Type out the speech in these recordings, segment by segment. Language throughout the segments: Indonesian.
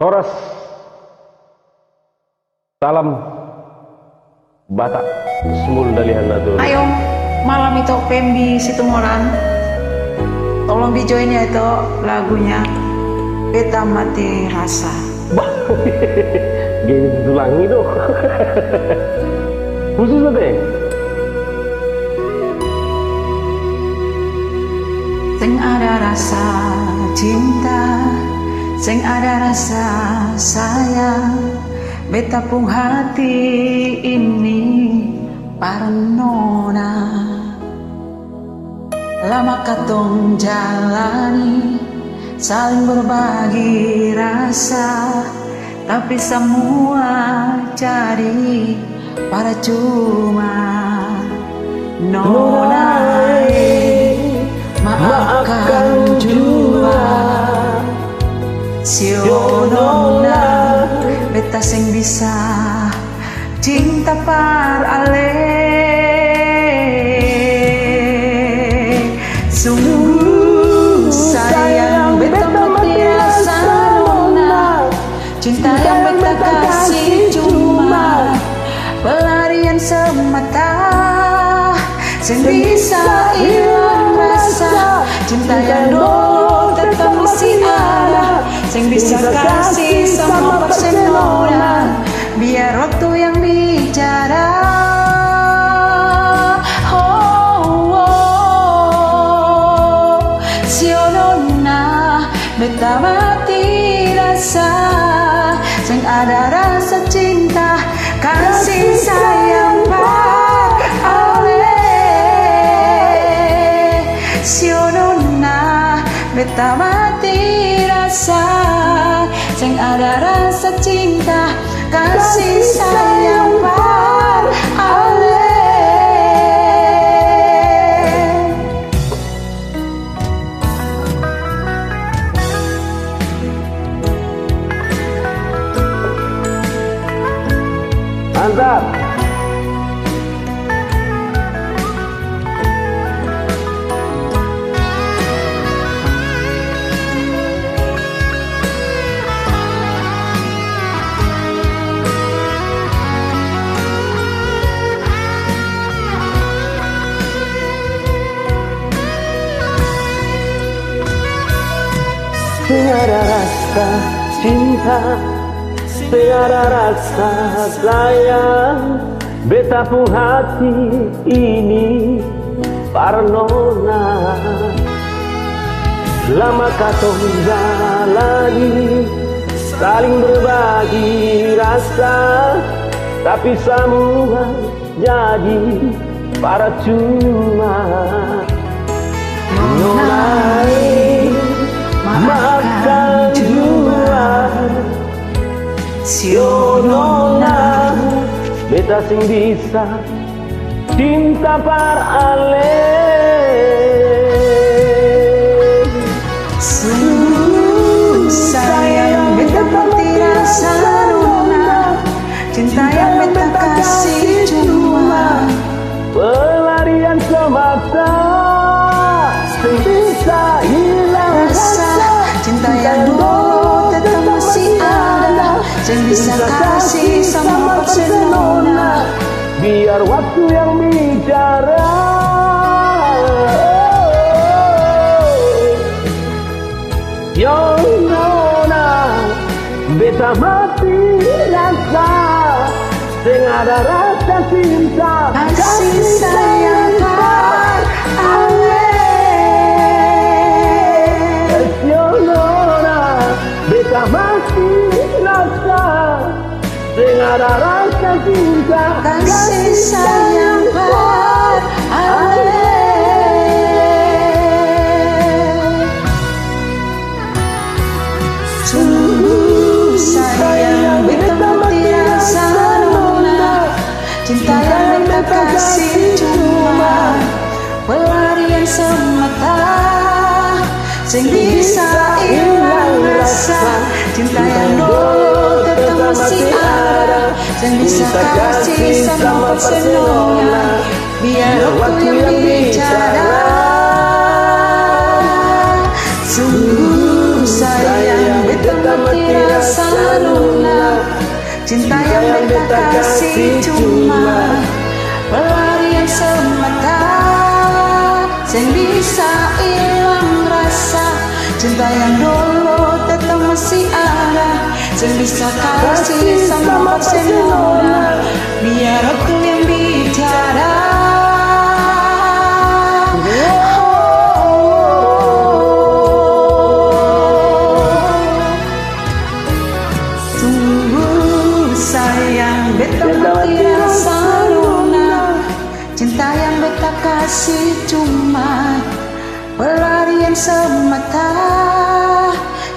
Toras, salam Batak, semul dalihan natur. Ayo malam itu Pembi Situmorang, tolong di join ya itu lagunya Beta Mati Rasa. Bah, gini tulangi dong. Khusus deh. Sing ada rasa cinta, sing ada rasa sayang, beta pung hati ini parnona. Lama katong jalani, saling berbagi rasa, tapi semua jadi percuma. Nona, maafkan jua, sio nona, beta sing bisa cinta par ale. Sungguh sayang beta mati rasa nona, cinta yang beta kasih cuma pelarian semata, sing bisa hilang rasa. Cinta yang dulu tetap masih ada, sing bisa kasih sama persenona, biar waktu yang bicara. Beta mati rasa, sing ada rasa cinta, kasih sayang par ale. Sionona, beta mati rasa, sing ada rasa cinta, kasih sayang par ale. Mantap. Tiada rasa cinta, tiada rasa sayang, beta pun hati ini parnona. Lama katong jalani, saling berbagi rasa, tapi semua jadi percuma. Nona, maafkan jua, sio nona, beta sing bisa cinta par ale. Sungguh sayang beta mati rasa nona, cinta yang beta kasih cuma pelarian semata, sing bisa hilang rasa. Cinta yang dulu tetap masih ada, sing bisa kasih sama persenona, biar waktu yang bicara. Yo nona, beta mati rasa, sing ada rasa cinta, kasih sayang par ale. Yo nona, beta mati rasa, sing ada rasa cinta, Kasih sayang par ale. Sungguh sayang beta mati rasa nona, cinta yang beta kasih cuma pelarian semata, sing bisa hilang rasa. Cinta yang dulu tetap masih ada, sing bisa kasih sama persenona, biar waktu yang bicara. Sungguh sayang beta mati rasa kasih cuma pelarian semata, yang bisa hilang rasa cinta yang dulu tetap masih ada, yang bisa kasih sama Barcelona, biar aku yang bicara. Sayang beta mati rasa luna, cinta yang beta kasih cuma pelarian semata,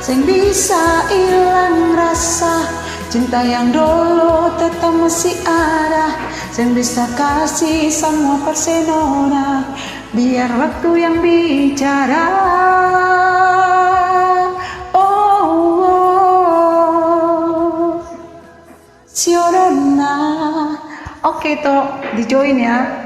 yang bisa hilang rasa cinta yang dulu tetap masih ada, yang bisa kasih semua Barcelona, biar waktu yang bicara. Siorona. Oke toh, di join ya.